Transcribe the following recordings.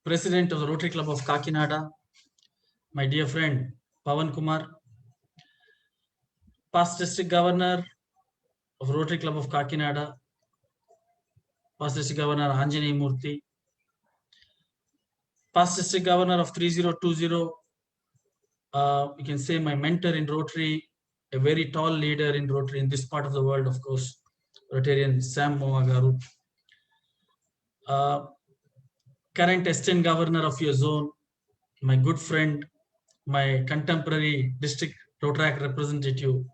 President of the Rotary Club of Kakinada, my dear friend Pawan Kumar, past District Governor of Rotary Club of Kakinada, past District Governor Anjaney Murthy, past District Governor of 3020, you can say my mentor in Rotary, a very tall leader in Rotary in this part of the world, of course, Rotarian Sam Moagaru. Current assistant governor of your zone, my good friend, my contemporary district Rotaract representative,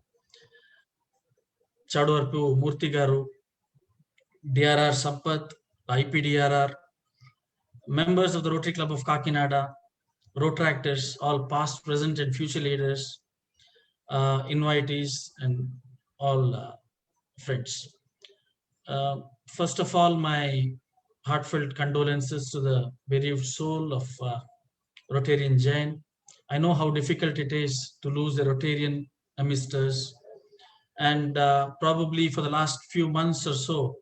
Chaduvarpu Murthy Garu, DRR Sampath, IPDRR, members of the Rotary Club of Kakinada, Rotaractors, all past, present, and future leaders, invitees, and all friends. First of all, my heartfelt condolences to the bereaved soul of Rotarian Jain. I know how difficult it is to lose a Rotarian amidst us. And probably for the last few months or so,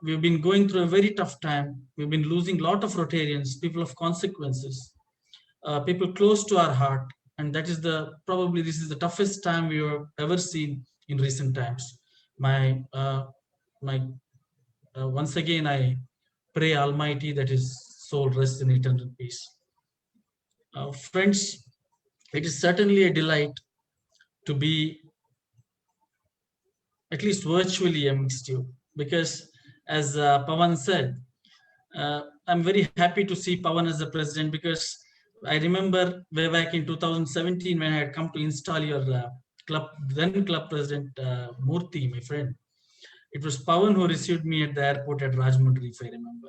we've been going through a very tough time. We've been losing a lot of Rotarians, people of consequences, people close to our heart. And that is probably this is the toughest time we have ever seen in recent times. Once again, I pray Almighty that his soul rests in eternal peace. Friends, it is certainly a delight to be at least virtually amidst you, because as Pawan said, I'm very happy to see Pawan as the president, because I remember way back in 2017 when I had come to install your then club president Murthy, my friend. It was Pawan who received me at the airport at Rajahmundry, if I remember.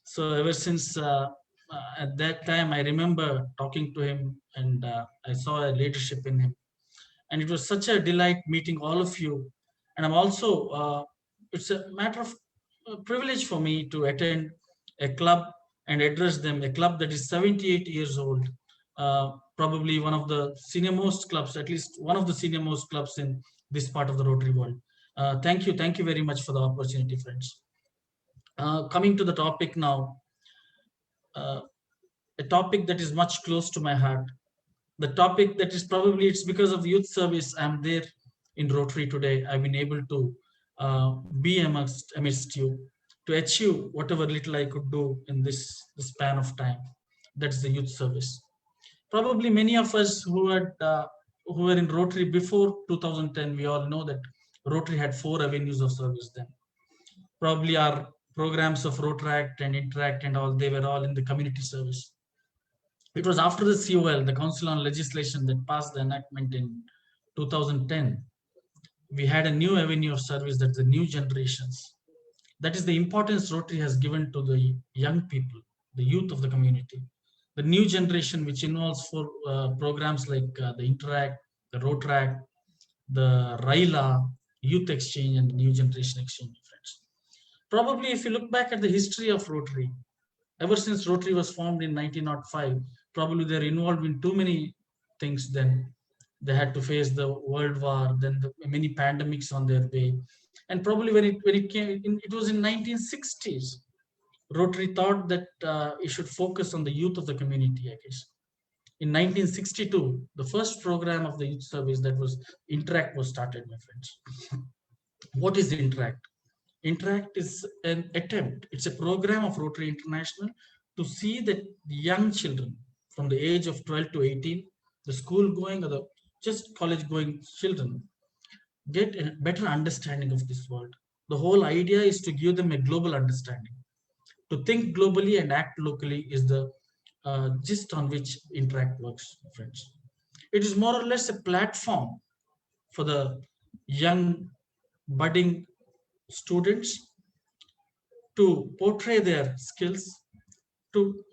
So ever since at that time, I remember talking to him, and I saw a leadership in him. And it was such a delight meeting all of you. And I'm also, it's a matter of privilege for me to attend a club and address them, a club that is 78 years old, probably one of the senior most clubs, at least one of the senior most clubs in this part of the Rotary world. Thank you very much for the opportunity, friends. Coming to the topic now, a topic that is much close to my heart. The topic that is probably, it's because of youth service I'm there in Rotary today. I've been able to be amidst you, to achieve whatever little I could do in this span of time. That's the youth service. Probably many of us who were in Rotary before 2010, we all know that Rotary had 4 avenues of service then. Probably our programs of Rotaract and Interact and all, they were all in the community service. It was after the COL, the Council on Legislation, that passed the enactment in 2010. We had a new avenue of service, that's the new generations. That is the importance Rotary has given to the young people, the youth of the community. The new generation, which involves programs like the Interact, the Rotaract, the RILA, Youth Exchange, and New Generation Exchange, friends. Probably if you look back at the history of Rotary, ever since Rotary was formed in 1905, probably they're involved in too many things then. They had to face the World War, then many pandemics on their way. And probably when it came, it was in 1960s, Rotary thought that it should focus on the youth of the community, I guess. In 1962, the first program of the youth service, that was Interact, was started, my friends. What is Interact? Interact is an attempt, it's a program of Rotary International to see that young children from the age of 12 to 18, the school going or the just college going children, get a better understanding of this world. The whole idea is to give them a global understanding. To think globally and act locally is the gist on which Interact works, friends. It is more or less a platform for the young budding students to portray their skills, to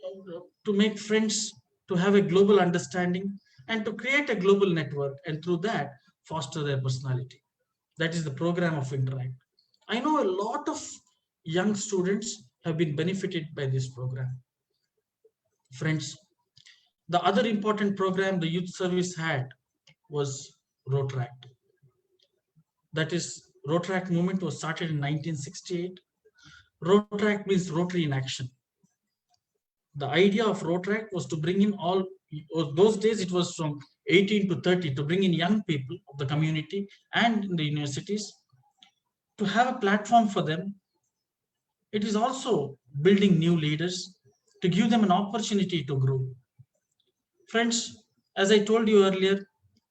make friends, to have a global understanding, and to create a global network, and through that foster their personality. That is the program of Interact. I know a lot of young students have been benefited by this program. Friends, the other important program the youth service had was Rotaract. That is, Rotaract movement was started in 1968. Rotaract means Rotary in Action. The idea of Rotaract was to bring in all, those days it was from 18 to 30, to bring in young people of the community and in the universities, to have a platform for them. It is also building new leaders, to give them an opportunity to grow. Friends, as I told you earlier,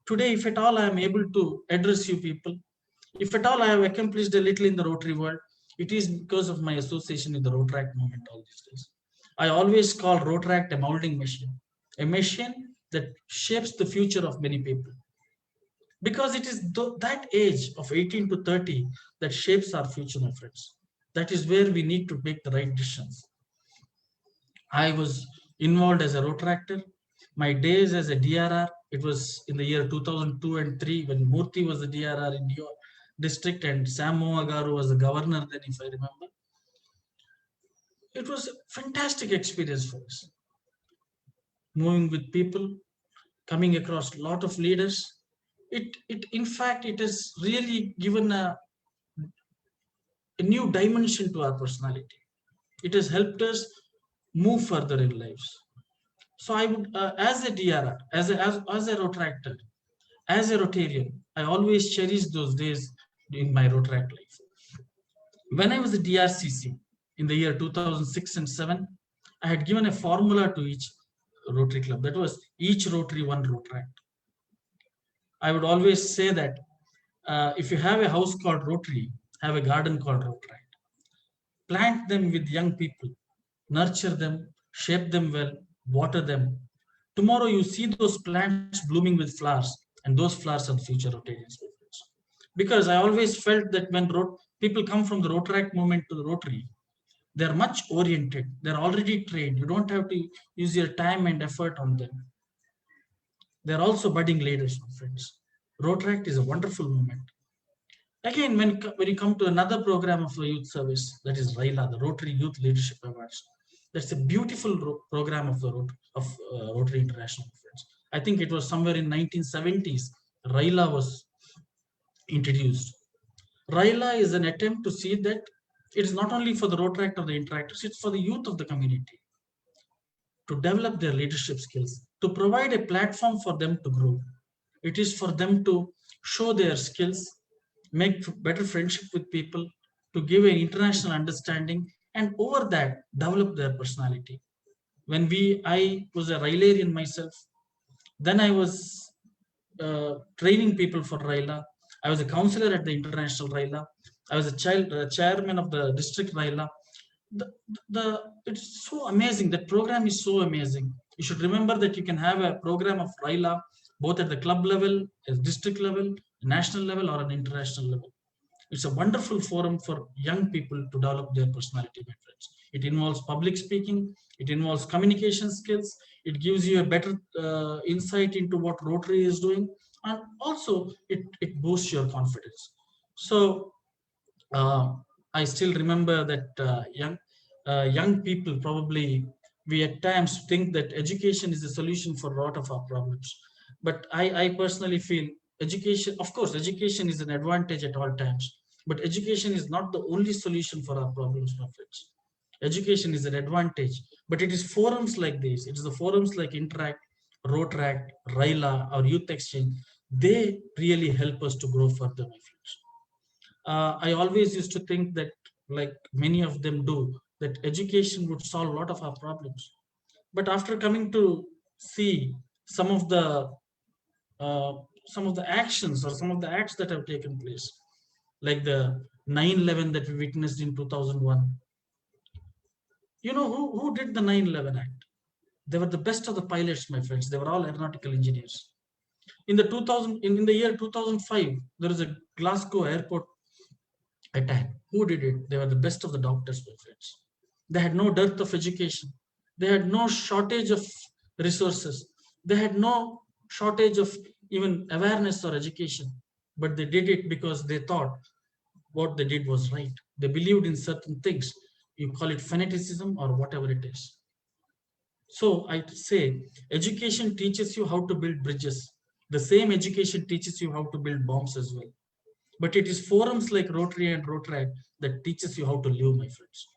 today, if at all I am able to address you people, if at all I have accomplished a little in the Rotary world, it is because of my association with the Rotaract movement all these days. I always call Rotaract a molding machine, a machine that shapes the future of many people. Because it is that age of 18 to 30 that shapes our future, my friends. That is where we need to make the right decisions. I was involved as a Rotaractor. My days as a DRR, it was in the year 2002 and 3 when Murthy was the DRR in your district and Sam Mohagaru was the governor then, if I remember. It was a fantastic experience for us. Moving with people, coming across a lot of leaders. In fact, it has really given a new dimension to our personality. It has helped us move further in lives. So I would, as a DRR, as a Rotaractor, as a Rotarian, I always cherish those days in my Rotaract life. When I was a DRCC in the year 2006 and 7, I had given a formula to each Rotary club. That was each Rotary, one Rotaract. I would always say that if you have a house called Rotary, have a garden called Rotaract. Plant them with young people, nurture them, shape them well, water them. Tomorrow you see those plants blooming with flowers, and those flowers are the future Rotarians. Because I always felt that when people come from the Rotaract movement to the Rotary, they're much oriented, they're already trained. You don't have to use your time and effort on them. They're also budding leaders, my friends. Rotaract is a wonderful movement. Again, when you come to another program of the youth service, that is RILA, the Rotary Youth Leadership Awards. That's a beautiful program of the Rotary International, friends. I think it was somewhere in 1970s, RILA was introduced. RILA is an attempt to see that it is not only for the Rotaract or the interactors, it's for the youth of the community to develop their leadership skills, to provide a platform for them to grow. It is for them to show their skills, make better friendship with people, to give an international understanding, and over that, develop their personality. When I was a Railarian myself, then I was training people for RILA. I was a counselor at the International RILA. I was a chairman of the district RILA. It's so amazing. That program is so amazing. You should remember that you can have a program of RILA both at the club level, at district level, national level, or an international level. It's a wonderful forum for young people to develop their personality, my friends. It involves public speaking, it involves communication skills, it gives you a better insight into what Rotary is doing, and also it boosts your confidence. So I still remember that young people probably, we at times think that education is a solution for a lot of our problems. But I personally feel education, of course, education is an advantage at all times. But education is not the only solution for our problems, my friends. Education is an advantage, but it is forums like this. It is the forums like Interact, Rotaract, RILA, or Youth Exchange. They really help us to grow further, my friends. I always used to think that, like many of them do, that education would solve a lot of our problems. But after coming to see some of the actions or some of the acts that have taken place, like the 9/11 that we witnessed in 2001. You know who did the 9/11 act? They were the best of the pilots, my friends. They were all aeronautical engineers. In the year 2005, there is a Glasgow airport attack. Who did it? They were the best of the doctors, my friends. They had no dearth of education. They had no shortage of resources. They had no shortage of even awareness or education. But they did it because they thought what they did was right. They believed in certain things. You call it fanaticism or whatever it is. So I say education teaches you how to build bridges. The same education teaches you how to build bombs as well. But it is forums like Rotary and Rotaract that teaches you how to live, my friends.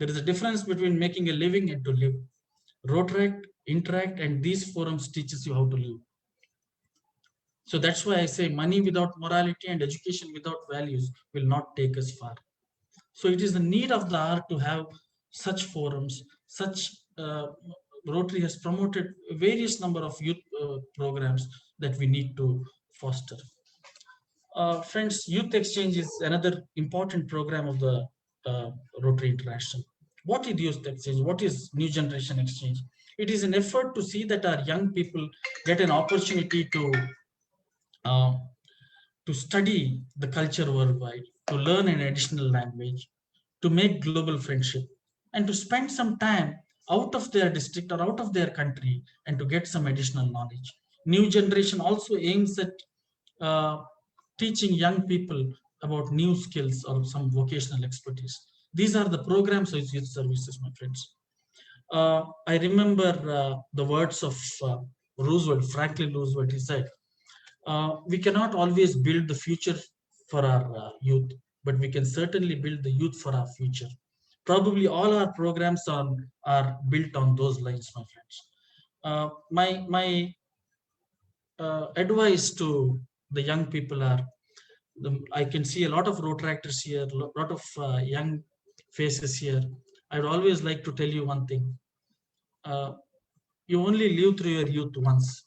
There is a difference between making a living and to live. Rotaract, interact, and these forums teaches you how to live. So that's why I say money without morality and education without values will not take us far. So it is the need of the hour to have such forums, such Rotary has promoted various number of youth programs that we need to foster. Friends, Youth Exchange is another important program of the Rotary International. What is Youth Exchange? What is New Generation Exchange? It is an effort to see that our young people get an opportunity uh, to study the culture worldwide, to learn an additional language, to make global friendship, and to spend some time out of their district or out of their country and to get some additional knowledge. New generation also aims at uh, teaching young people about new skills or some vocational expertise. These are the programs of youth services, my friends. I remember the words of Roosevelt, Franklin Roosevelt. He said, we cannot always build the future for our youth, but we can certainly build the youth for our future. Probably all our programs are built on those lines, my friends. My advice to the young people are, I can see a lot of Rotaractors here, a lot of young faces here. I would always like to tell you one thing. Uh, you only live through your youth once,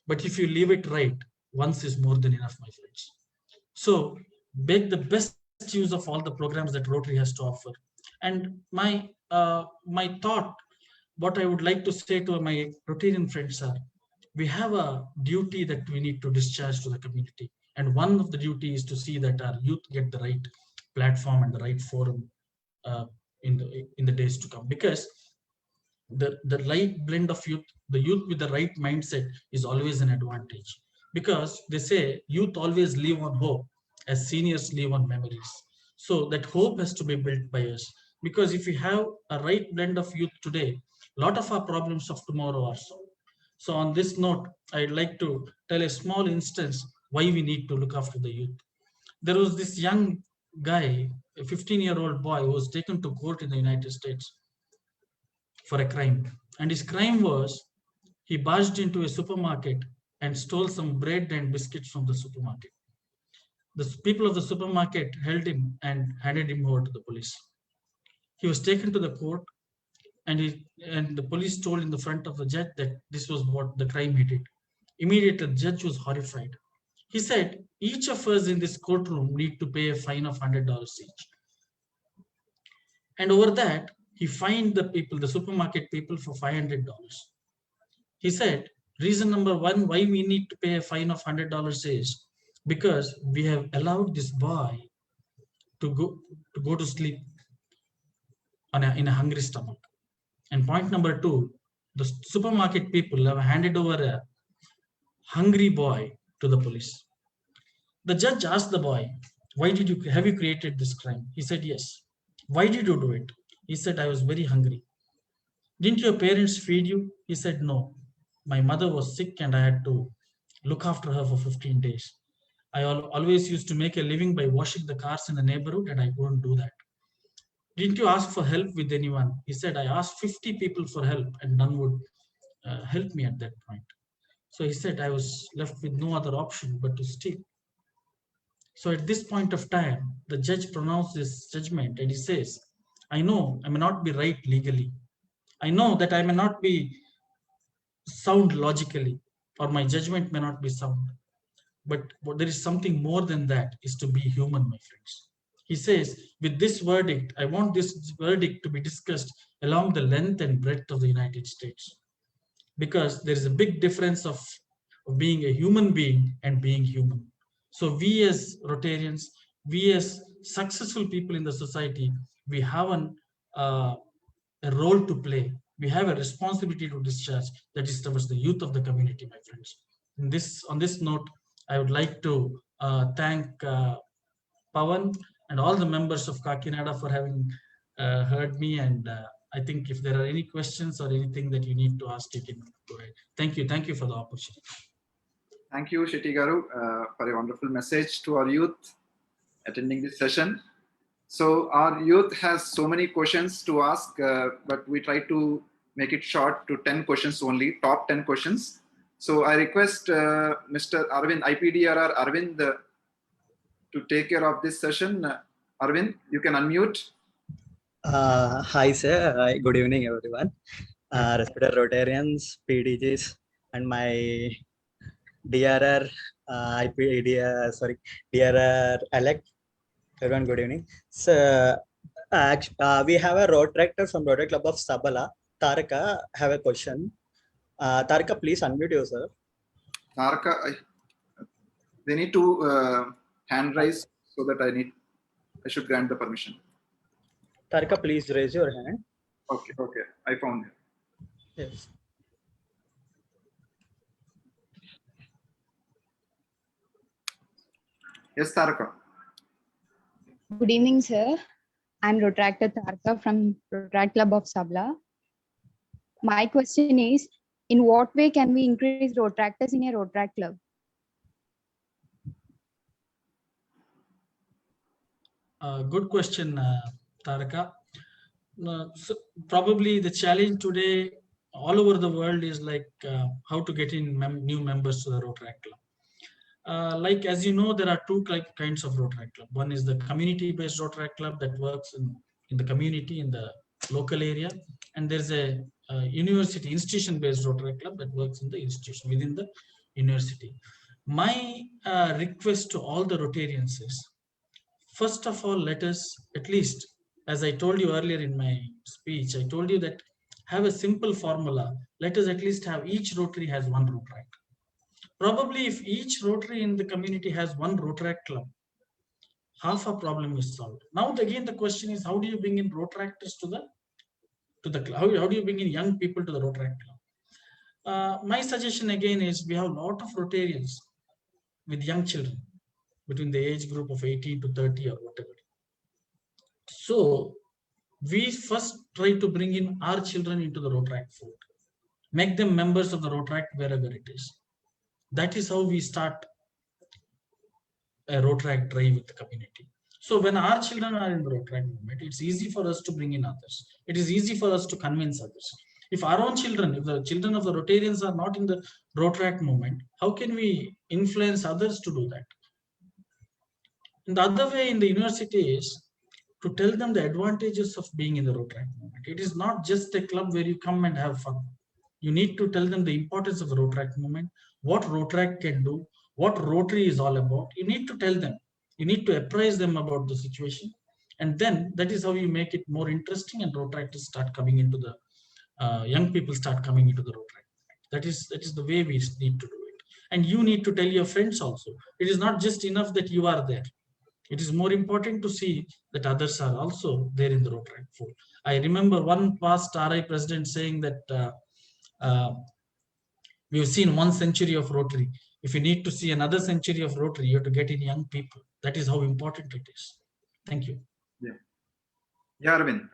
but if you live it right, once is more than enough, my friends. So make the best use of all the programs that Rotary has to offer. And my thought, what I would like to say to my Rotarian friends are, we have a duty that we need to discharge to the community. And one of the duty is to see that our youth get the right platform and the right forum in the days to come. Because the right blend of youth, the youth with the right mindset is always an advantage. Because they say youth always live on hope as seniors live on memories. So that hope has to be built by us. Because if we have a right blend of youth today, a lot of our problems of tomorrow are solved. So on this note, I'd like to tell a small instance why we need to look after the youth. There was this young guy, a 15-year-old boy, who was taken to court in the United States for a crime. And his crime was he barged into a supermarket and stole some bread and biscuits from the supermarket. The people of the supermarket held him and handed him over to the police. He was taken to the court, and the police told in the front of the judge that this was what the crime he did. Immediately, the judge was horrified. He said, each of us in this courtroom need to pay a fine of $100 each. And over that, he fined the people, the supermarket people, for $500. He said, reason number one why we need to pay a fine of $100 is because we have allowed this boy to go to sleep in a hungry stomach. And point number two, the supermarket people have handed over a hungry boy to the police. The judge asked the boy, why did you have you created this crime? He said, yes. Why did you do it? He said, I was very hungry. Didn't your parents feed you? He said, no. My mother was sick and I had to look after her for 15 days. I always used to make a living by washing the cars in the neighborhood and I couldn't do that. Didn't you ask for help with anyone? He said, I asked 50 people for help and none would help me at that point. So he said, I was left with no other option but to steal. So at this point of time, the judge pronounced this judgment and he says, I know I may not be right legally. I know that I may not be sound logically, or my judgment may not be sound. But there is something more than that, is to be human, my friends. He says, with this verdict, I want this verdict to be discussed along the length and breadth of the United States. Because there is a big difference of being a human being and being human. So we as Rotarians, we as successful people in the society, we have a role to play. We have a responsibility to discharge, that is towards the youth of the community, my friends. On this note, I would like to thank Pawan and all the members of Kakinada for having heard me. And I think if there are any questions or anything that you need to ask, you can go ahead. Thank you. Thank you for the opportunity. Thank you, Shetty Garu, for a wonderful message to our youth attending this session. So our youth has so many questions to ask, but we try to make it short to 10 questions only, top 10 questions. So I request Mr. Arvind, IPDRR Arvind, to take care of this session. Arvind, you can unmute. Hi, sir. Good evening, everyone. Respected Rotarians, PDGs, and my DRR, DRR elect. Everyone, good evening. So, we have a road tractor from Rotary Club of Sabala. Tarika, have a question. Tarika, please unmute yourself. Tarika, they need to hand raise so that I should grant the permission. Tarika, please raise your hand. Okay, I found it. Yes. Yes, Tarika. Good evening, sir. I'm Rotractor Tarka from Rotract Club of Sabla. My question is, in what way can we increase Rotractors in a Rotract Club? Good question, Taraka. So probably the challenge today all over the world is like how to get in new members to the Rotaract Club. Like, as you know, there are two kinds of Rotaract Club. One is the community-based Rotaract Club that works in the community, in the local area. And there's a university institution-based Rotaract Club that works in the institution, within the university. My request to all the Rotarians is, first of all, let us at least, as I told you earlier in my speech, I told you that have a simple formula. Let us at least have each Rotary has one Rotaract. Probably if each Rotary in the community has one Rotaract club, half a problem is solved. Now again the question is, how do you bring in Rotaractors to the club? How do you bring in young people to the Rotaract club? My suggestion again is, we have a lot of Rotarians with young children between the age group of 18 to 30 or whatever. So we first try to bring in our children into the Rotaract fold, make them members of the Rotaract wherever it is. That is how we start a Rotaract drive with the community. So when our children are in the Rotaract movement, it's easy for us to bring in others. It is easy for us to convince others. If our own children, if the children of the Rotarians are not in the Rotaract movement, how can we influence others to do that? And the other way in the university is to tell them the advantages of being in the Rotaract movement. It is not just a club where you come and have fun. You need to tell them the importance of the Rotaract movement, what Rotaract can do, what Rotary is all about. You need to tell them. You need to apprise them about the situation. And then that is how you make it more interesting, and Rotaractors start coming into the, young people start coming into the Rotaract. That is the way we need to do it. And you need to tell your friends also. It is not just enough that you are there. It is more important to see that others are also there in the Rotaract fold. I remember one past RI president saying that we have seen 1 century of Rotary. If you need to see another century of Rotary, you have to get in young people. That is how important it is. Thank you. Yeah, Arvind.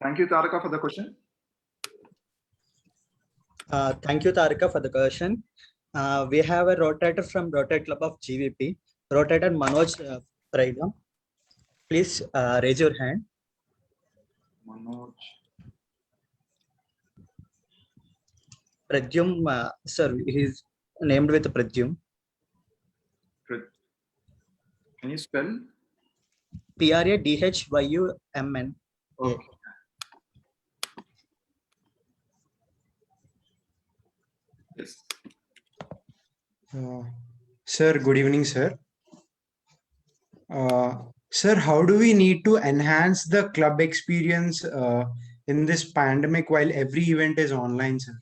Thank you, Tarika, for the question. Thank you, Tarika, for the question. We have a rotator from Rotary Club of GVP, Rotator Manoj Praidam. Please raise your hand. Manoj. Pradyum, sir, he's named with Pradyum. Can you spell? Pradyumn. Okay. Yes. Sir, good evening, sir. Sir, how do we need to enhance the club experience in this pandemic while every event is online, sir?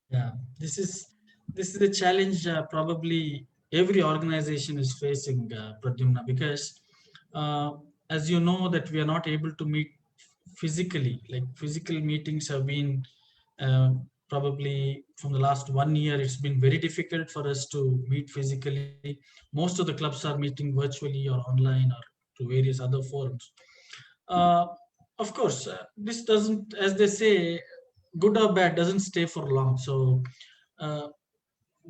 Yeah, this is a challenge probably every organization is facing, Pradyumna, because as you know that we are not able to meet physically. Like, physical meetings have been probably from the last 1 year, it's been very difficult for us to meet physically. Most of the clubs are meeting virtually or online or through various other forums. Of course, this doesn't, as they say, good or bad doesn't stay for long. So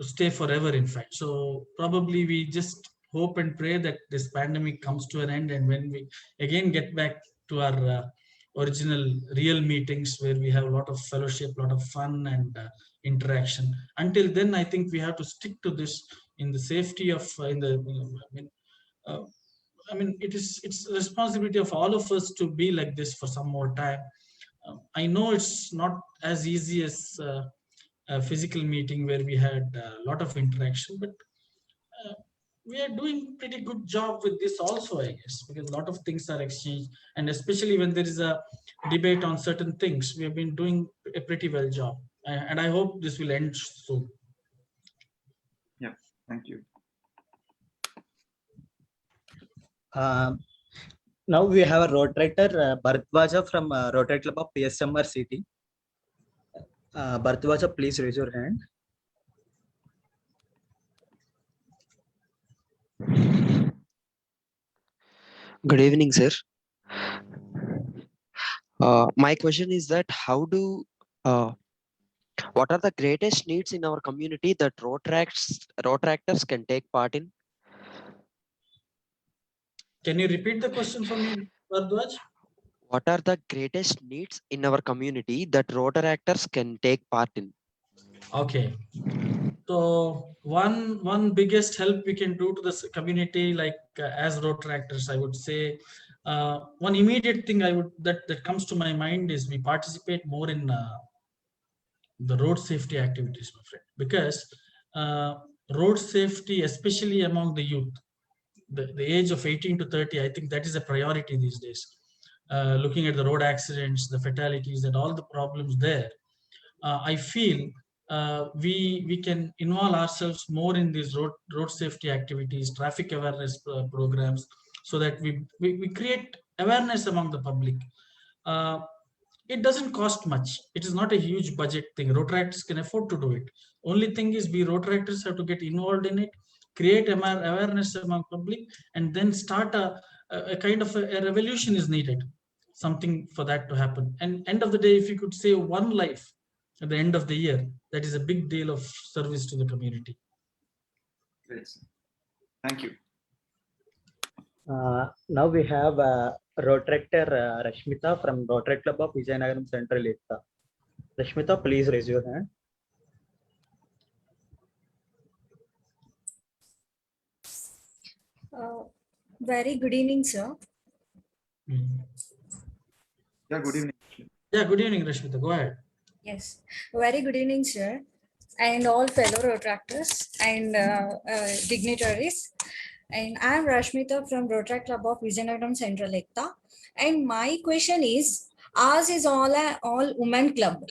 stay forever, in fact. So probably we just hope and pray that this pandemic comes to an end, and when we again get back to our original real meetings where we have a lot of fellowship, a lot of fun and interaction. Until then, I think we have to stick to this in the safety of I mean, it's the responsibility of all of us to be like this for some more time. I know it's not as easy as a physical meeting where we had a lot of interaction, but we are doing pretty good job with this also, I guess, because a lot of things are exchanged, and especially when there is a debate on certain things, we have been doing a pretty well job, and I hope this will end soon. Yeah, thank you. Now we have a Rotaractor, Bharatwaja from Rotary Club of PSMR City. Bharatwaja, please raise your hand. Good evening, sir. My question is that what are the greatest needs in our community that Rotaractors can take part in? Can you repeat the question for me, Bharatwaj? What are the greatest needs in our community that Rotaractors can take part in? Okay. So one biggest help we can do to this community, like as Rotaractors, I would say, one immediate thing that comes to my mind is we participate more in the road safety activities, my friend, because road safety, especially among the youth, the age of 18 to 30, I think that is a priority these days. Looking at the road accidents, the fatalities, and all the problems there, I feel we can involve ourselves more in these road safety activities, traffic awareness programs, so that we create awareness among the public. It doesn't cost much. It is not a huge budget thing. Rotaractors can afford to do it. Only thing is we Rotaractors have to get involved in it, create awareness among public, and then start a kind of a revolution is needed, something for that to happen. And end of the day, if you could save one life at the end of the year, that is a big deal of service to the community. Great. Thank you. Now we have Rotaractor Rashmita from Rotary Club of Vijayanagaram Central Ekta. Rashmita, please raise your hand. Very good evening, sir. Yeah, good evening. Yeah, good evening, Rashmita. Go ahead. Yes, very good evening, sir, and all fellow Rotaractors and dignitaries. And I'm Rashmita from Rotary Club of Vijayanagaram Central Ekta. And my question is, ours is all women club.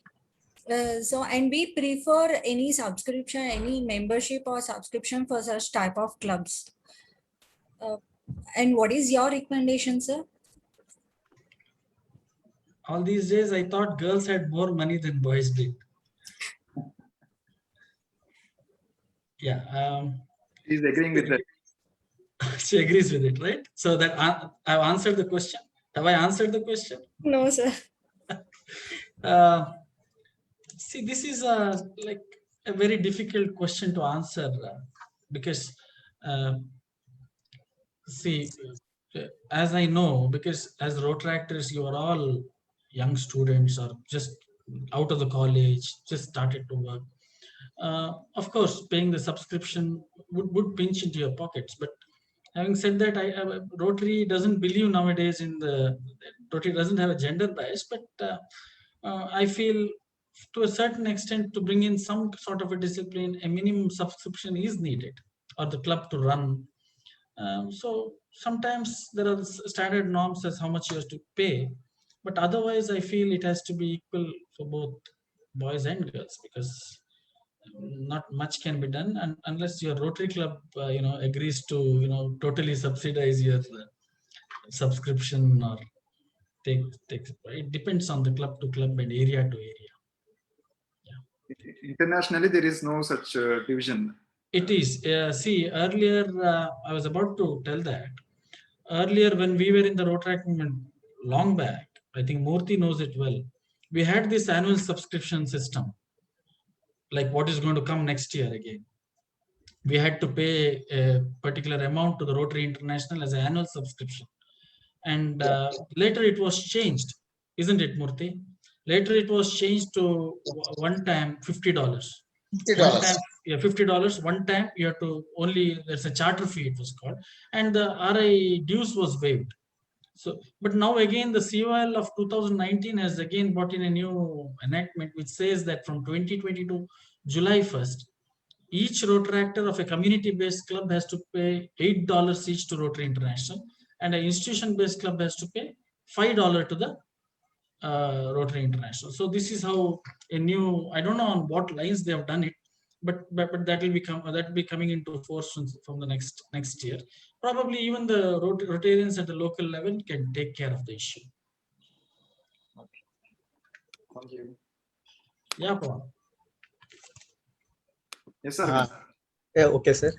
And we prefer any subscription, any membership or subscription for such type of clubs. And what is your recommendation, sir? All these days, I thought girls had more money than boys did. Yeah. He's agreeing with that. She agrees with it, right? So that I've answered the question. Have I answered the question? No, sir. See, this is like a very difficult question to answer because see, as I know, because as Rotaractors, you are all young students or just out of the college, just started to work. Of course, paying the subscription would pinch into your pockets. But having said that, Rotary doesn't believe nowadays in Rotary doesn't have a gender bias, but I feel to a certain extent to bring in some sort of a discipline, a minimum subscription is needed or the club to run. So sometimes there are standard norms as how much you have to pay, but otherwise I feel it has to be equal for both boys and girls, because not much can be done, and unless your Rotary Club agrees to totally subsidize your subscription or take it depends on the club to club and area to area. Internationally, there is no such division. It is. See, earlier, I was about to tell that. Earlier, when we were in the Rotary movement long back, I think Murthy knows it well, we had this annual subscription system, like what is going to come next year again. We had to pay a particular amount to the Rotary International as an annual subscription. And later it was changed. isn't it, Murthy? Later it was changed to one time $50. One time, yeah, $50. One time you have to only, there's a charter fee, it was called, and the RI dues was waived. So, but now again, the COL of 2019 has again brought in a new enactment which says that from 2022 July 1st, each Rotaractor of a community-based club has to pay $8 each to Rotary International, and an institution-based club has to pay $5 to the Rotary International. So this is how a new, I don't know on what lines they have done it, but that will be coming into force from the next year. Probably even the Rotarians at the local level can take care of the issue. Thank you. Yeah, Pawan. Yes, sir. Yeah, okay, sir.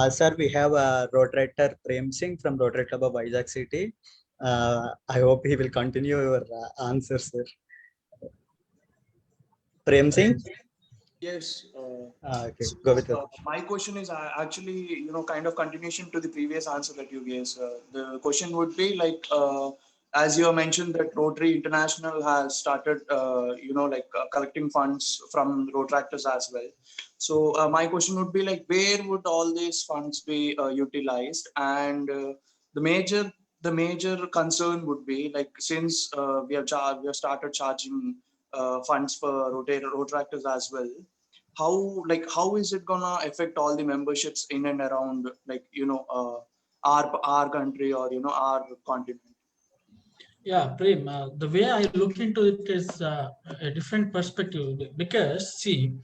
Sir, we have Rotaractor Prem Singh from Rotary Club of Vizag City. I hope he will continue your answer, sir. Prem Singh? Yes. Okay, go with it. My question is actually, kind of continuation to the previous answer that you gave. The question would be like, as you mentioned that Rotary International has started, collecting funds from Rotaractors as well. So my question would be like, where would all these funds be utilized? And the major concern would be like, since we have started charging funds for Rotaractors as well. How is it gonna affect all the memberships in and around our country or our continent? Yeah, Prem, the way I look into it is a different perspective, because see,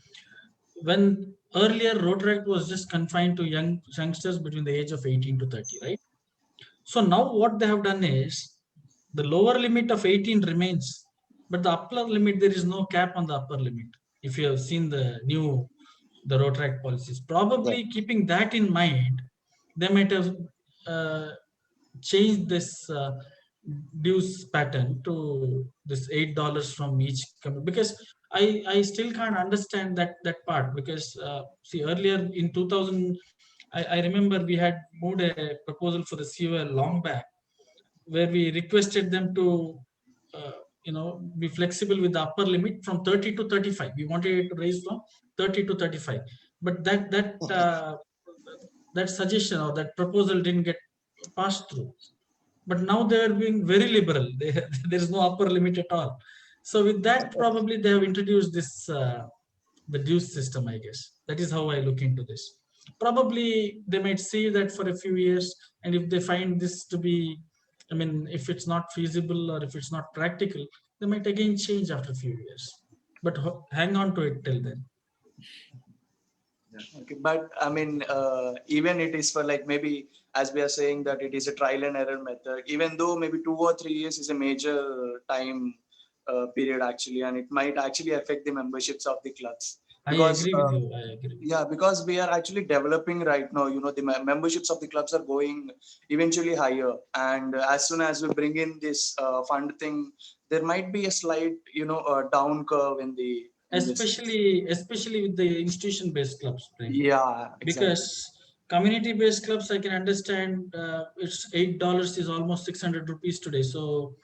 when earlier Rotaract was just confined to youngsters between the age of 18 to 30, right? So now what they have done is the lower limit of 18 remains, but the upper limit, there is no cap on the upper limit. If you have seen the Rotaract policies, probably keeping that in mind, they might have changed this dues pattern to this $8 from each company, because I still can't understand that part, because see, earlier in 2000, I remember we had moved a proposal for the COL long back, where we requested them to be flexible with the upper limit from 30 to 35. We wanted it to raise from 30 to 35, but that suggestion or that proposal didn't get passed through. But now they are being very liberal. There is no upper limit at all. So with that, probably they have introduced this the dues system, I guess. That is how I look into this. Probably they might see that for a few years, and if they find this to be, I mean, if it's not feasible or if it's not practical, they might again change after a few years. But hang on to it till then. Okay, but I mean, even it is for like, maybe as we are saying that it is a trial and error method, even though maybe 2 or 3 years is a major time period actually, and it might actually affect the memberships of the clubs. Because, I agree with you. I agree. Yeah, because we are actually developing right now, the memberships of the clubs are going eventually higher. And as soon as we bring in this fund thing, there might be a slight, down curve in the, especially with the institution-based clubs. Yeah, exactly. Because community-based clubs, I can understand it's $8 is almost 600 rupees today. So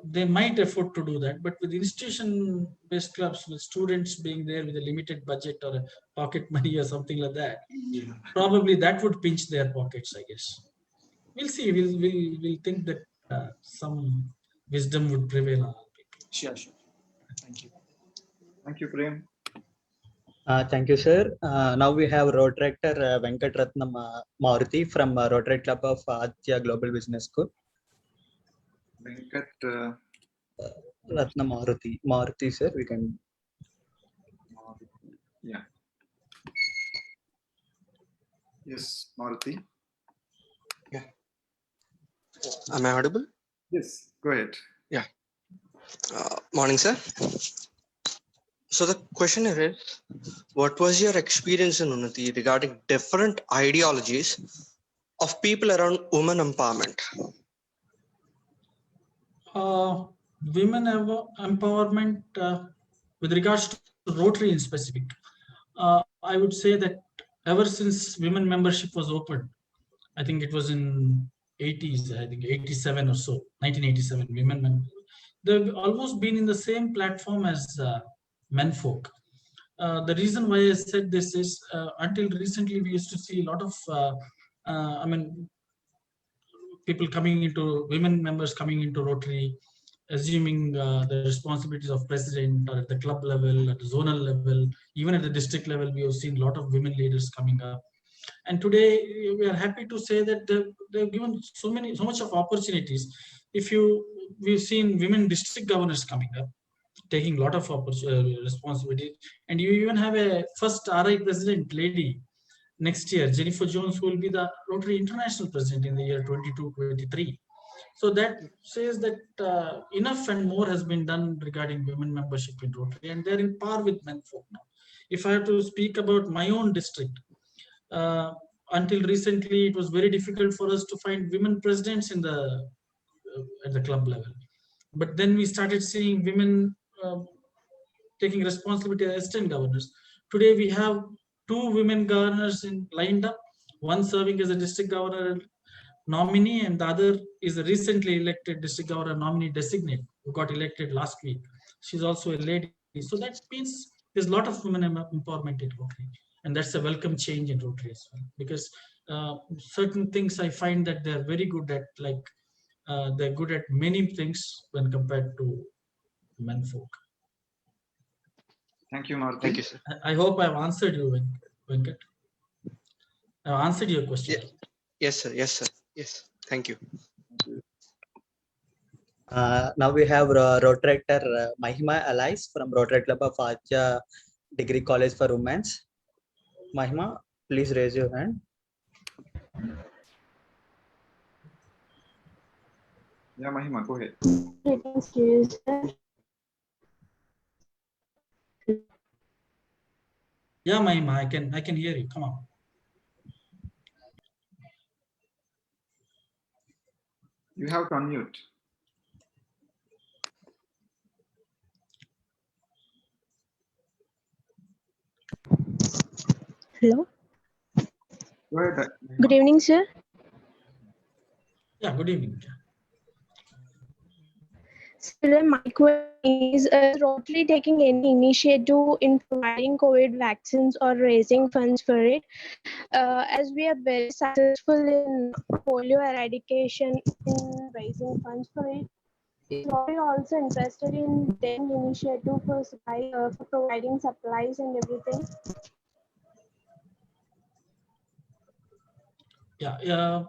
they might afford to do that. But with institution-based clubs, with students being there with a limited budget or a pocket money or something like that, probably that would pinch their pockets, I guess. We'll see. We'll think that some wisdom would prevail on people. Sure. Thank you. Thank you, Prem. Thank you, sir. Now we have Rotaractor Venkat Ratnam Maruti from Rotary Club of Aditya Global Business School. Venkat Ratnam Maruti, sir, we can. Yeah. Yes, Maruti. Yeah. Am I audible? Yes, go ahead. Yeah. Morning, sir. So the question is, what was your experience in Unnati regarding different ideologies of people around women empowerment? Women empowerment with regards to Rotary in specific, I would say that ever since women membership was opened, I think it was in 80s, I think 87 or so, 1987, they've almost been in the same platform as menfolk. The reason why I said this is until recently we used to see a lot of people coming into, women members coming into Rotary, assuming the responsibilities of president, or at the club level, at the zonal level, even at the district level. We have seen a lot of women leaders coming up, and today we are happy to say that they've given so much of opportunities. We've seen women district governors coming up, taking a lot of responsibility, and you even have a first RI president lady next year, Jennifer Jones, who will be the Rotary International President in the year 22-23. So that says that enough and more has been done regarding women membership in Rotary, and they're in par with menfolk now. If I have to speak about my own district, until recently, it was very difficult for us to find women presidents in at the club level. But then we started seeing women taking responsibility as assistant governors. Today we have 2 women governors lined up, one serving as a district governor nominee, and the other is a recently elected district governor nominee designate who got elected last week. She's also a lady. So that means there's a lot of women empowerment in Rotary, and that's a welcome change in Rotary as well, because certain things I find that they're very good at, like they're good at many things when compared to menfolk. Thank you, Maruti. Thank you, sir. I hope I've answered you, Venkat. I've answered your question. Yes, sir. Yes, sir. Yes. Thank you. Now we have Rotaractor Mahima Allies from Rotary Club of Acha Degree College for Women. Mahima, please raise your hand. Yeah, Mahima, go ahead. Yeah, Mahima, I can hear you. Come on. You have to unmute. Hello. Go ahead. Good evening, sir. Yeah, good evening. So my question is Rotary taking any initiative in providing COVID vaccines or raising funds for it? As we are very successful in polio eradication, in raising funds for it, is Rotary also interested in taking initiative for supply, for providing supplies and everything? Yeah,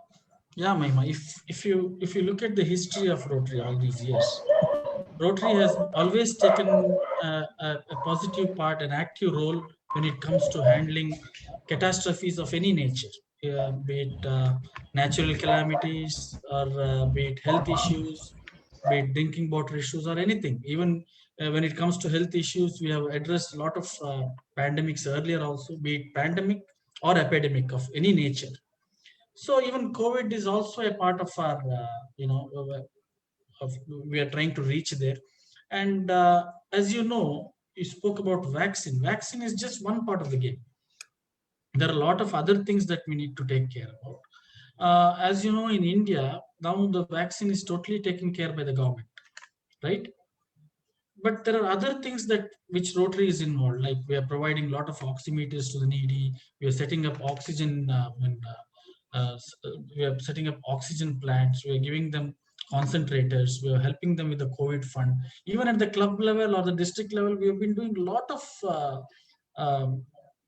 Mahima. If you look at the history of Rotary all these years, Rotary has always taken a positive part, an active role when it comes to handling catastrophes of any nature, be it natural calamities, or be it health issues, be it drinking water issues, or anything. Even when it comes to health issues, we have addressed a lot of pandemics earlier also, be it pandemic or epidemic of any nature. So even COVID is also a part of our, we are trying to reach there. And as you know, you spoke about vaccine. Vaccine is just one part of the game. There are a lot of other things that we need to take care about. As you know, in India, now the vaccine is totally taken care by the government, right? But there are other things which Rotary is involved, like we are providing a lot of oximeters to the needy. We are setting up oxygen we are setting up oxygen plants. We are giving them concentrators. We are helping them with the COVID fund. Even at the club level or the district level, we have been doing a lot of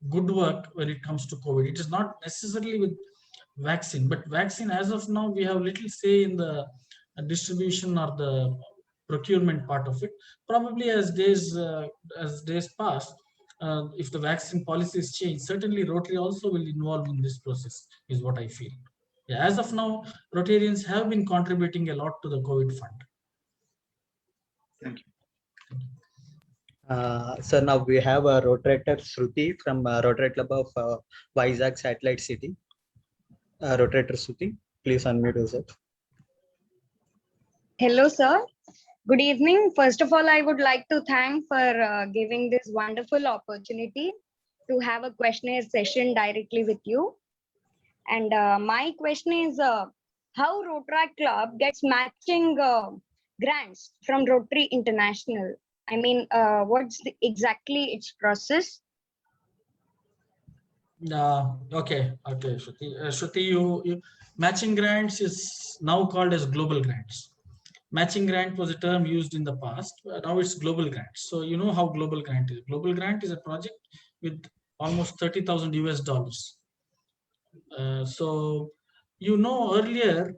good work when it comes to COVID. It is not necessarily with vaccine, but vaccine as of now, we have little say in the distribution or the procurement part of it. Probably as days pass, if the vaccine policies change, certainly Rotary also will involve in this process, is what I feel. Yeah, as of now, Rotarians have been contributing a lot to the COVID fund. Thank you. So now we have a Rotaractor Shruti from Rotary Club of Vizag Satellite City. Rotaractor Shruti, please unmute yourself. Hello, sir. Good evening. First of all, I would like to thank for giving this wonderful opportunity to have a questionnaire session directly with you. And my question is, how Rotaract Club gets matching grants from Rotary International. I mean, what's exactly its process? Okay, Shruti. Shruti, matching grants is now called as global grants. Matching grant was a term used in the past, but now it's global grants. So you know how global grant is. Global grant is a project with almost 30,000 US dollars. So you know earlier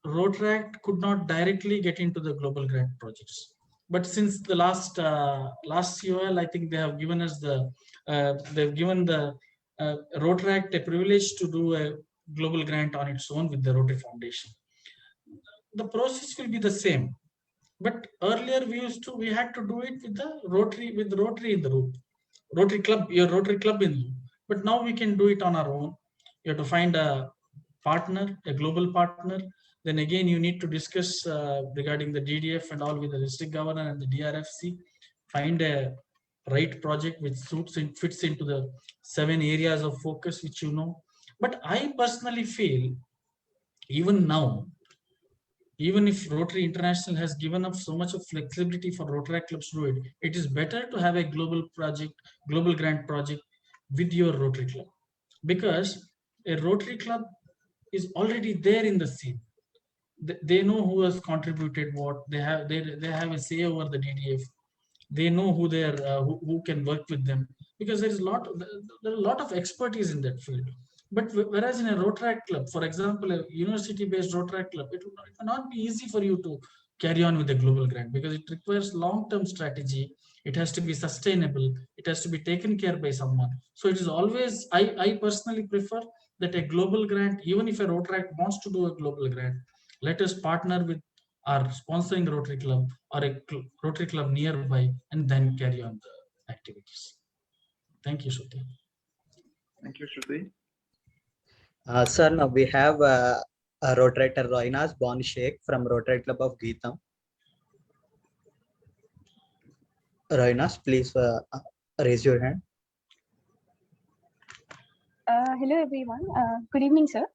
Rotaract could not directly get into the global grant projects, but since the last year, I think they have given us they've given the Rotaract a privilege to do a global grant on its own with the Rotary Foundation. The process will be the same, but earlier we had to do it with the Rotary in the room, Rotary Club, your Rotary Club in you. But now we can do it on our own. You have to find a partner, a global partner. Then again, you need to discuss regarding the DDF and all with the district governor and the DRFC. Find a right project which fits into the 7 areas of focus which you know. But I personally feel, even now, even if Rotary International has given up so much of flexibility for Rotary clubs to do it, it is better to have a global project, global grant project with your Rotary club, because a Rotary club is already there in the scene. They know who has contributed what. They have a say over the DDF. They know who who can work with them, because there is a lot of expertise in that field. But whereas in a Rotaract club, for example, a university-based Rotaract club, it will not be easy for you to carry on with a global grant, because it requires long-term strategy. It has to be sustainable. It has to be taken care by someone. So it is always, I personally prefer that a global grant, even if a Rotaract wants to do a global grant, let us partner with our sponsoring Rotary Club or a Rotary Club nearby, and then carry on the activities. Thank you, Shruti. Thank you, Shruti. Sir, now we have a Rotarator Roinas Bon Sheikh from Rotary Club of Geetham. Roinas, please raise your hand. Hello, everyone. Good evening, sir.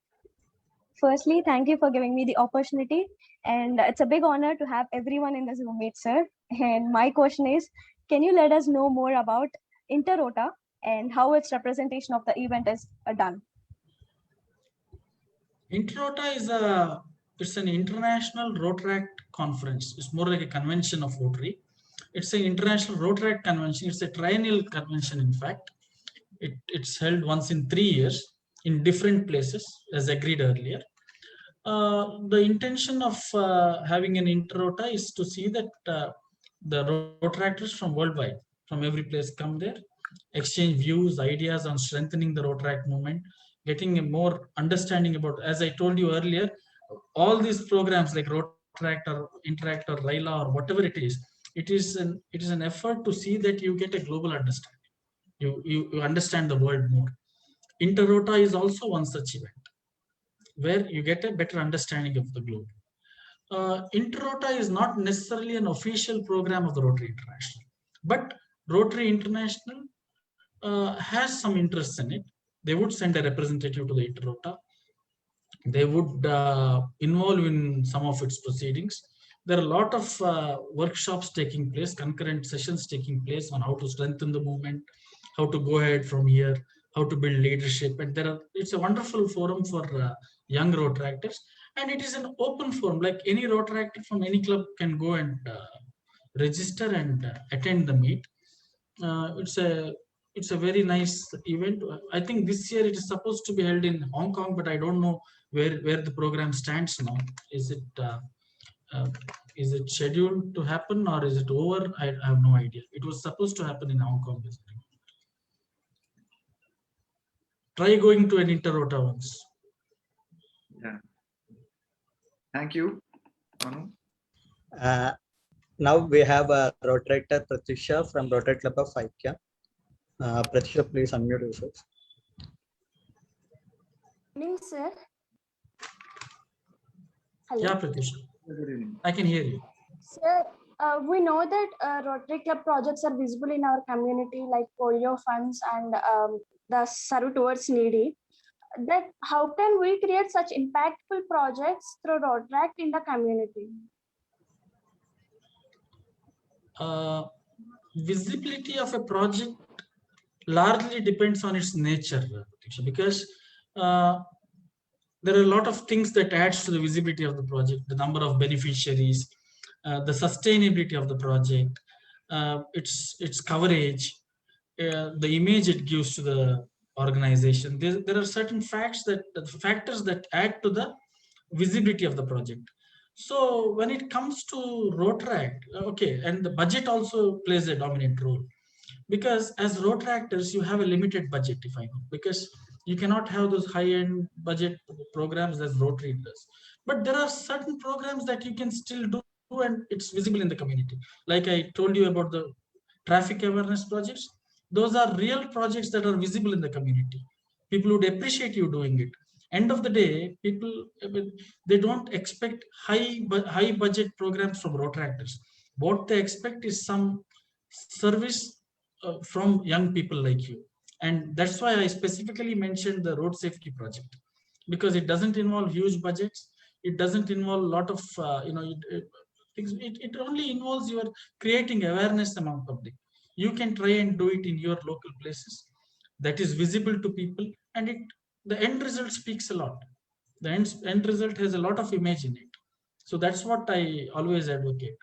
Firstly, thank you for giving me the opportunity. And it's a big honor to have everyone in the Zoom meet, sir. And my question is, can you let us know more about Interrota and how its representation of the event is done? Interrota it's an international Rotaract conference. It's more like a convention of Rotary. It's an international Rotaract convention. It's a triennial convention, in fact. It's held once in 3 years in different places, as agreed earlier. The intention of having an Interrota is to see that the Rotaractors from worldwide, from every place, come there, exchange views, ideas on strengthening the Rotaract movement, getting a more understanding about, as I told you earlier, all these programs like Rotaract or Interact or RILA or whatever it is an effort to see that you get a global understanding. You understand the world more. Interrota is also one such event where you get a better understanding of the globe. Interrota is not necessarily an official program of the Rotary International, but Rotary International has some interest in it. They would send a representative to the Interrota. They would involve in some of its proceedings. There are a lot of workshops taking place, concurrent sessions taking place on how to strengthen the movement, how to go ahead from here, how to build leadership. And it's a wonderful forum for young Rotaractors. And it is an open forum, like any Rotaractor from any club can go and register and attend the meet. It's a very nice event. I think this year it is supposed to be held in Hong Kong, but I don't know where the program stands now. Is it scheduled to happen or is it over? I have no idea. It was supposed to happen in Hong Kong. Try going to an Interrota once. Yeah. Thank you. Now we have a Rotaractor Pratisha from Rotary Club of Aikya. Pratisha, please unmute yourself. Good evening, sir. Hello. Yeah, Pratisha. I can hear you. Sir, we know that Rotary Club projects are visible in our community, like polio funds and the serve towards needy. That how can we create such impactful projects through Rotaract in the community? visibility of a project largely depends on its nature, because there are a lot of things that adds to the visibility of the project: the number of beneficiaries, the sustainability of the project, its coverage, the image it gives to the organization. There are certain factors that add to the visibility of the project. So when it comes to Rotaract, okay, and the budget also plays a dominant role, because as Rotaractors you have a limited budget, if I know, because you cannot have those high-end budget programs as Rotary does. But there are certain programs that you can still do, and it's visible in the community. Like I told you about the traffic awareness projects, those are real projects that are visible in the community. People would appreciate you doing it. End of the day, people, I mean, they don't expect high budget programs from Rotaractors. What they expect is some service from young people like you. And that's why I specifically mentioned the road safety project, because it doesn't involve huge budgets. It doesn't involve a lot of, it only involves your creating awareness among public. You can try and do it in your local places that is visible to people, and the end result speaks a lot. The end result has a lot of image in it. So that's what I always advocate.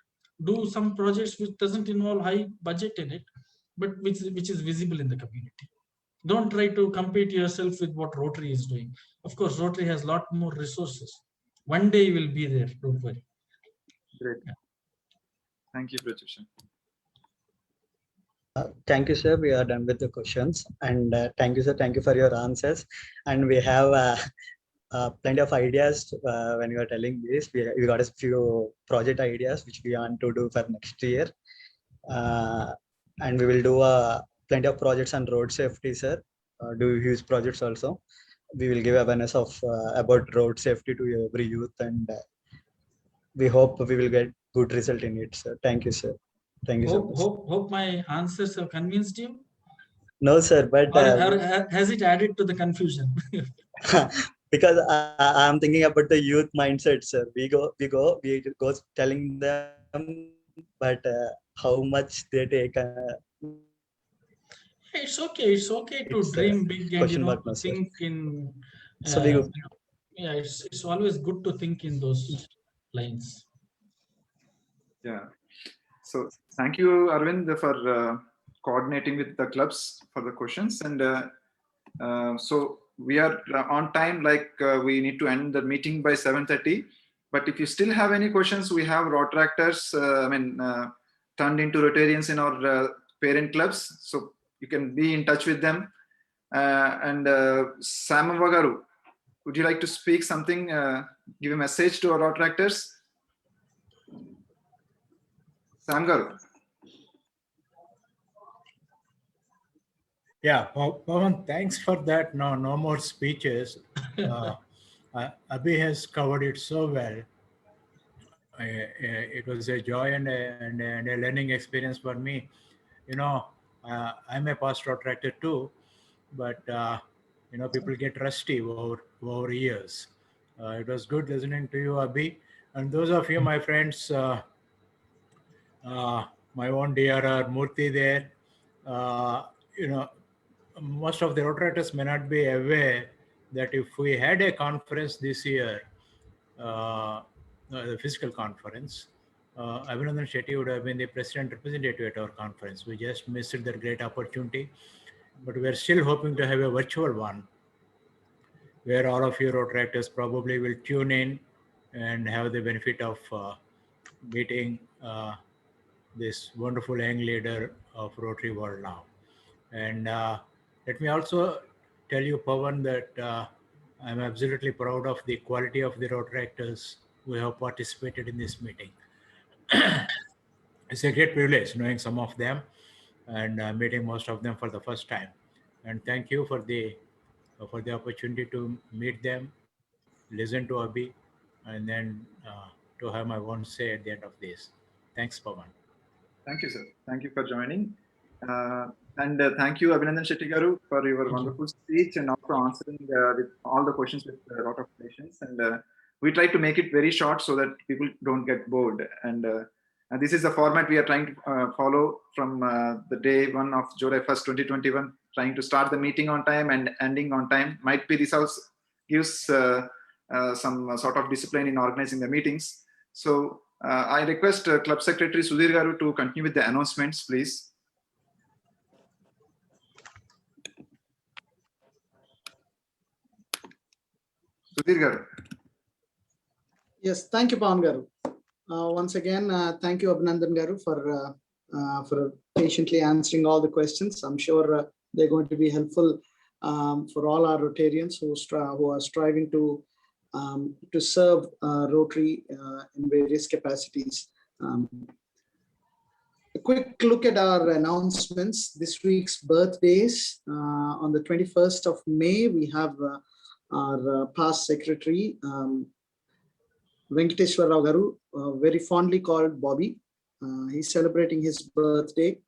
Do some projects which doesn't involve high budget in it, but which is visible in the community. Don't try to compete yourself with what Rotary is doing. Of course, Rotary has a lot more resources. One day you will be there, don't worry. Great. Thank you, Pratyusha. Thank you, sir. We are done with the questions. And thank you, sir. Thank you for your answers. And we have plenty of ideas when you are telling this. We got a few project ideas which we want to do for next year. And we will do plenty of projects on road safety, sir. Do huge projects also. We will give awareness of about road safety to every youth, and we hope we will get good result in it, sir. Thank you, sir. Thank you so much. Hope my answers have convinced you. No, sir, but or has it added to the confusion? Because I'm thinking about the youth mindset, sir. We go telling them, but how much they take. It's okay. It's okay to dream big and to think in. So yeah, it's always good to think in those lines. Yeah. So thank you, Arvind, for coordinating with the clubs for the questions. And so we are on time, like we need to end the meeting by 7:30. But if you still have any questions, we have Rotaractors, turned into Rotarians in our parent clubs. So you can be in touch with them. And Sam Vagaru, would you like to speak something, give a message to our Rotaractors? Sam Garu. Yeah, Pawan, thanks for that. No more speeches. Abhi has covered it so well. It was a joy and a learning experience for me. I'm a past Rotaractor too, but people get rusty over years. It was good listening to you, Abhi, and those of you, my friends, my own DRR Murthy there. Most of the Rotaractors may not be aware that if we had a conference this year, the physical conference, Abhinandan Shetty would have been the president representative at our conference. We just missed that great opportunity, but we're still hoping to have a virtual one where all of you Rotaractors probably will tune in and have the benefit of meeting this wonderful young leader of Rotary world now. And let me also tell you, Pawan, that I'm absolutely proud of the quality of the Rotaractors who have participated in this meeting. It's a great privilege knowing some of them and meeting most of them for the first time. And thank you for the opportunity to meet them, listen to Abhi, and then to have my own say at the end of this. Thanks, Pawan. Thank you, sir. Thank you for joining. And thank you, Abhinandan Shetty Garu, for your wonderful speech and also answering with all the questions with a lot of patience. And we try to make it very short so that people don't get bored. And This is the format we are trying to follow from the day 1 of July 1st, 2021, trying to start the meeting on time and ending on time. Might be this also gives some sort of discipline in organizing the meetings. So I request Club Secretary Sudhir Garu to continue with the announcements, please. Sudhir Garu. Yes, thank you, Pawan Garu. Once again, thank you, Abhinandan Garu, for patiently answering all the questions. I'm sure they're going to be helpful for all our Rotarians who are striving to serve Rotary in various capacities. A quick look at our announcements. This week's birthdays. On the 21st of May, we have our past secretary, Venkateshwar Rao Garu, very fondly called Bobby. He's celebrating his birthday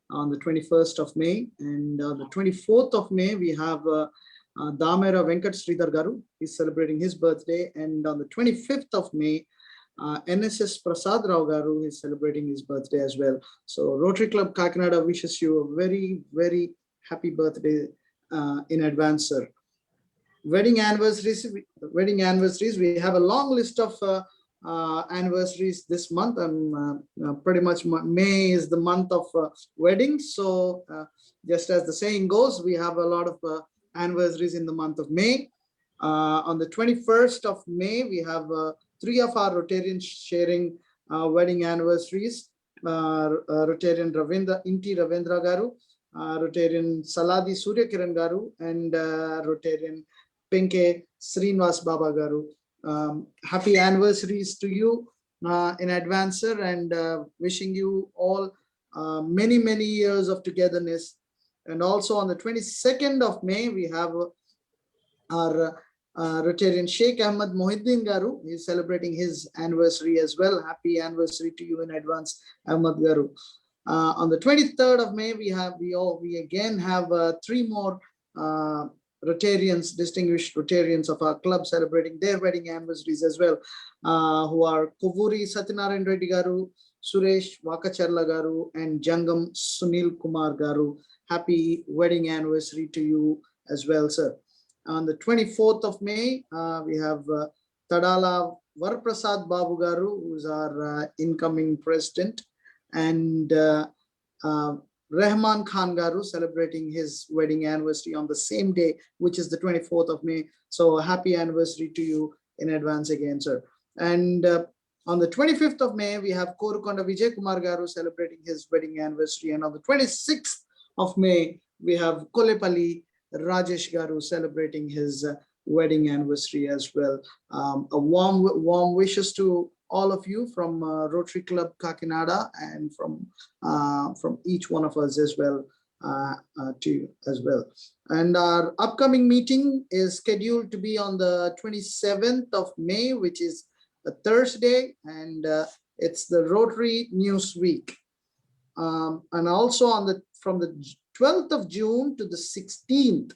on the 21st of May. And on the 24th of May, we have Damera Venkat Sridhar Garu. He's celebrating his birthday. And on the 25th of May, NSS Prasad Rao Garu is celebrating his birthday as well. So Rotary Club Kakinada wishes you a very, very happy birthday in advance, sir. Wedding anniversaries, we have a long list of anniversaries this month. Pretty much May is the month of weddings. So just as the saying goes, we have a lot of anniversaries in the month of May. On the 21st of May, we have 3 of our Rotarians sharing wedding anniversaries. Rotarian Inti Ravindra Garu, Rotarian Saladi Surya Kiran Garu, and Rotarian Pinke Srinivas Baba Garu. Happy anniversaries to you in advance, sir, and wishing you all many, many years of togetherness. And also on the 22nd of May, we have our Rotarian Sheikh Ahmad Mohiddin Garu. He's celebrating his anniversary as well. Happy anniversary to you in advance, Ahmad Garu. On the 23rd of May, we again have 3 more Rotarians, distinguished Rotarians of our club celebrating their wedding anniversaries as well, who are Kovuri Satyanarayan Reddy Garu, Suresh Vakacharla Garu, and Jangam Sunil Kumar Garu. Happy wedding anniversary to you as well, sir. On the 24th of May, we have Tadala Varaprasad Babu Garu, who's our incoming president, and Rahman Khan Garu celebrating his wedding anniversary on the same day, which is the 24th of May. So happy anniversary to you in advance again, sir. And on the 25th of May, we have Korukonda Vijay Kumar Garu celebrating his wedding anniversary. And on the 26th of May, we have Kolepalli Rajesh Garu celebrating his wedding anniversary as well. A warm wishes to all of you from Rotary Club Kakinada and from each one of us as well, to you as well. And our upcoming meeting is scheduled to be on the 27th of May, which is a Thursday, and it's the Rotary News Week. And also from the 12th of June to the 16th,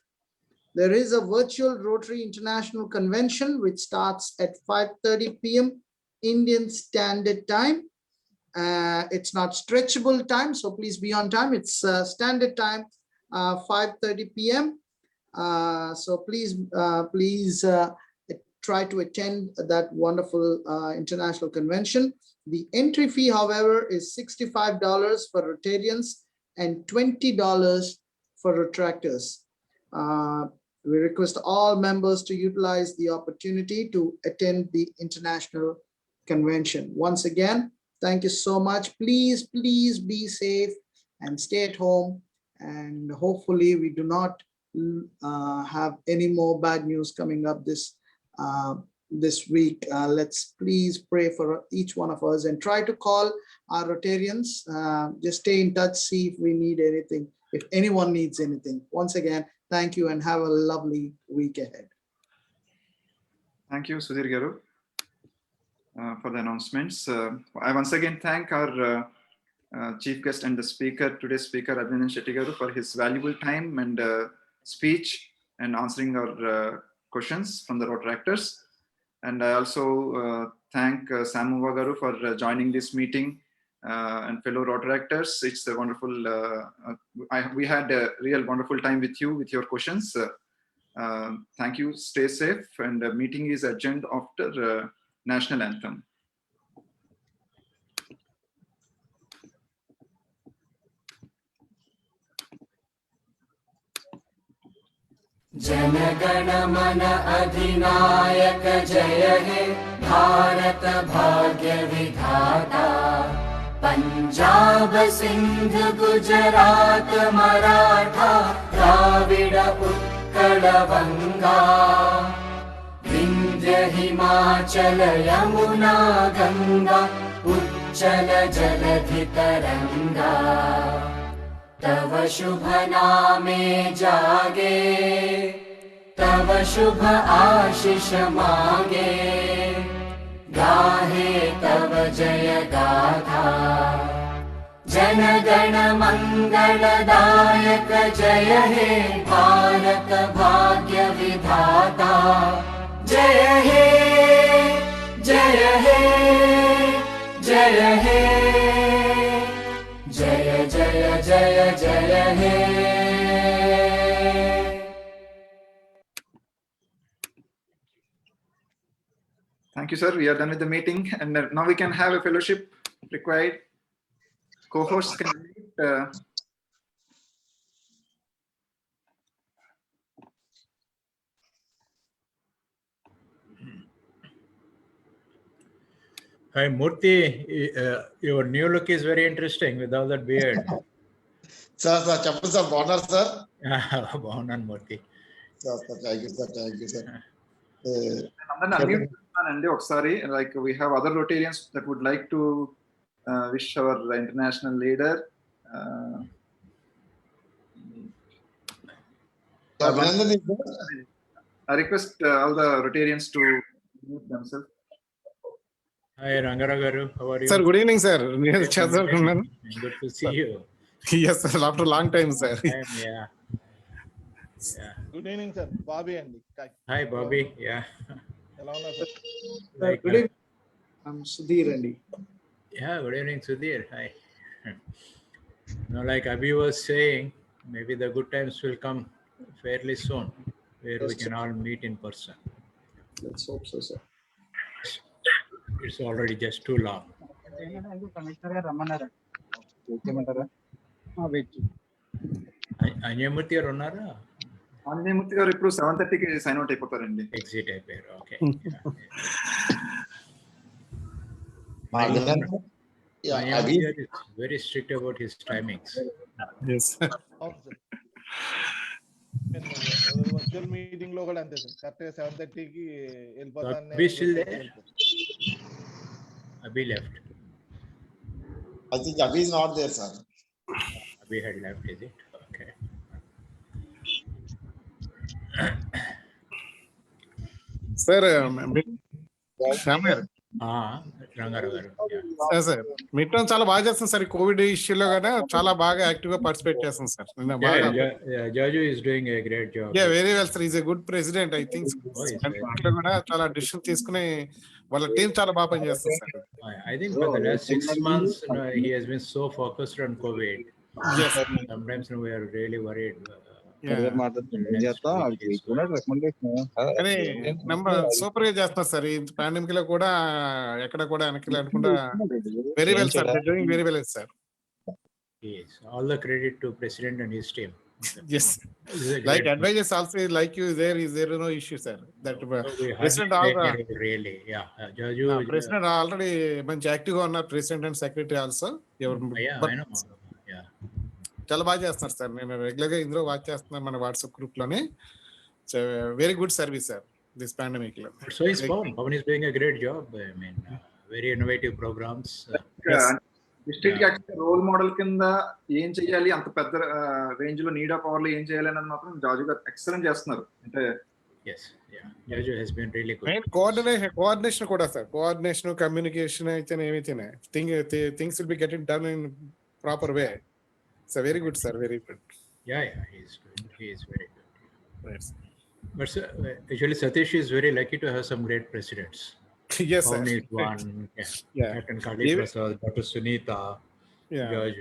there is a virtual Rotary International Convention, which starts at 5:30 p.m. Indian Standard Time. It's not stretchable time, so please be on time. It's standard time, 5:30 p.m. So please try to attend that wonderful international convention. The entry fee, however, is $65 for Rotarians and $20 for Retractors. We request all members to utilize the opportunity to attend the international convention. Once again, thank you so much. Please be safe and stay at home. And hopefully we do not have any more bad news coming up this week. Let's please pray for each one of us and try to call our Rotarians. Just stay in touch, see if we need anything, if anyone needs anything. Once again, thank you and have a lovely week ahead. Thank you, Sudhir Garu, for the announcements. I once again thank our chief guest and the speaker, today's speaker, Abhinandan Shetty Garu, for his valuable time and speech and answering our questions from the Rotaractors. And I also thank Sam Garu for joining this meeting and fellow Rotaractors. It's a wonderful, we had a real wonderful time with you, with your questions. Thank you, stay safe, and the meeting is adjourned after National Anthem. जनगण मन अधिनायक जय हे भारत भाग्य विधाता पंजाब सिंध गुजरात मराठा द्राविड उत्कल बंगा विंध्य हिमाचल यमुना गंगा उच्चल जलधि तरंगा तव शुभ नामे जागे तव शुभ आशीष मागे गाहे तव जय गाथा जन गण मंगलदायक जय हे भारत भाग्य विधाता जय हे जय हे जय हे जय जय जय जय हे Thank you, sir. We are done with the meeting, and now we can have a fellowship required. Co-hosts can meet. Hi, Murthy. Your new look is very interesting with all that beard. Sir, చెప్పండి sir బాగున్నారు sir బాగున్నాను Murthy sir thank you sir thank you sir అందరిని unmute చేస్తానండి ఒకసారి. Like we have other Rotarians that would like to wish our international leader. I request all the Rotarians to mute themselves. Hi, Rangara Garu. How are you? Sir, good evening, sir. Good to see you. Yes, sir. After a long time, sir. Yeah. Good evening, sir. Bobby and Hi, Bobby. Yeah. ఎలా ఉన్నారు sir? Good evening. I'm Sudhir Andy. Yeah, good evening, Sudhir. Hi. Now, like Abhi was saying, maybe the good times will come fairly soon, where we can all meet in person. Let's hope so, sir. It's already just too long. Anyamurthy garu unnara? Anyamurthy garu ippudu 7:30 ki sign out అయిపోతారండి. Exit అయిపోయారు. Okay. Anyamurthy is very strict about his timings. Yes. Virtual meeting లో కూడా అంతే sir correct గా 7:30 కి వెళ్ళిపోతాను. Abhi still there? Abhi left. I think Abhi is not there, sir. Abhi had left, is it? Okay. Sir, Shamir. Rangara Garu. Sir mid term చాలా బాగా చేస్తాం sir. Covid ఇష్యూలో కూడా చాలా బాగా యాక్టివ్ గా పార్టిసిపేట్ చేస్తాం sir. Jaju is doing a great job. Yeah, very well, sir. He's a good president, I think. అట్లా కూడా చాలా డిసిషన్ తీసుకుని వాళ్ళ టీం చాలా బాగా పనిచేస్తారు sir. I think for the last 6 months, he has been so focused on COVID. Yes. Sometimes we are really worried. Super గా చేస్తున్నారు సార్. ఈ పాండమిక్ లో కూడా ఎక్కడ కూడా వెనక్కి లేకుండా very well sir. Doing very well sir. Yes, all the credit to President and his team. Yes, like advisors also like you is there no issue, sir? That President really, yeah. Jaju, President already మంచి active గా ఉన్నారు. President and secretary also. I know. Yeah. చాలా బాగా చేస్తున్నారు sir. నేను regular గా ఇందులో watch చేస్తున్నాను మన వాట్సాప్ గ్రూప్ లోనే. Very good service sir this pandemic లో. So is Pawan is doing a great job. I mean, very innovative programs. District actual role model కింద ఏం చేయాలి, అంత పెద్ద రేంజ్ లో నీడ్ ఆఫ్ పవర్ లో ఏం చేయాలి అని మాత్రం జాజు గారు ఎక్సలెంట్ చేస్తున్నారు. అంటే yes, yeah, Jaju has been really good. Main coordination కూడా సార్. కోఆర్డినేషన్ కమ్యూనికేషన్ అయితే ఏమైతేనే things will be getting done in proper way. So very good, sir. Very good. Yeah, he is good. He is very good. Yes. But actually, Satish is very lucky to have some great presidents. Yes, sir. Pavni is one. Yeah. Yeah. Captain Kali Even- Prasad, Dr. Sunita, Yeah. George.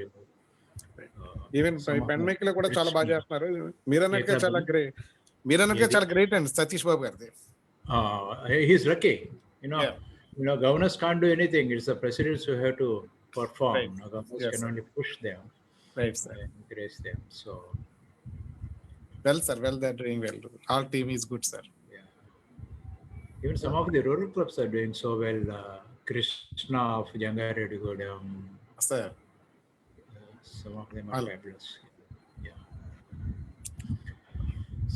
Even some of pandemic లో the కూడా చాలా బాగా great చేస్తున్నారు. మీరన్నట్టుగా చాలా Ekla great. మీరన్నట్టుగా చాలా great అండి సతీష్ బాబు గారిది. He's lucky. You know, Yeah. governors can't do anything. It's the presidents who have to perform. Right. Governors Yes, can sir. only push them, Right, sir. encourage them. So, Well, sir. Well, they're doing well. Our team is good, sir. even some of the rural clubs are doing so well. Krishna of Jangareddygodam, Sir. some of them are fabulous. Yeah.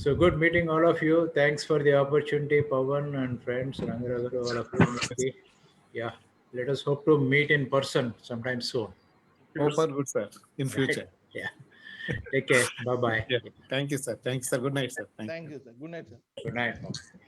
So good meeting all of you. Thanks for the opportunity, Pawan and friends, Rangaragaru, all of you. Yeah, let us hope to meet in person sometime soon. Super good, sir. In future. Yeah. Take care. Bye bye. Yeah. Thank you, sir. Thanks, sir. Good night, sir. Thank you, sir. Good night, sir. Good night. Pawan.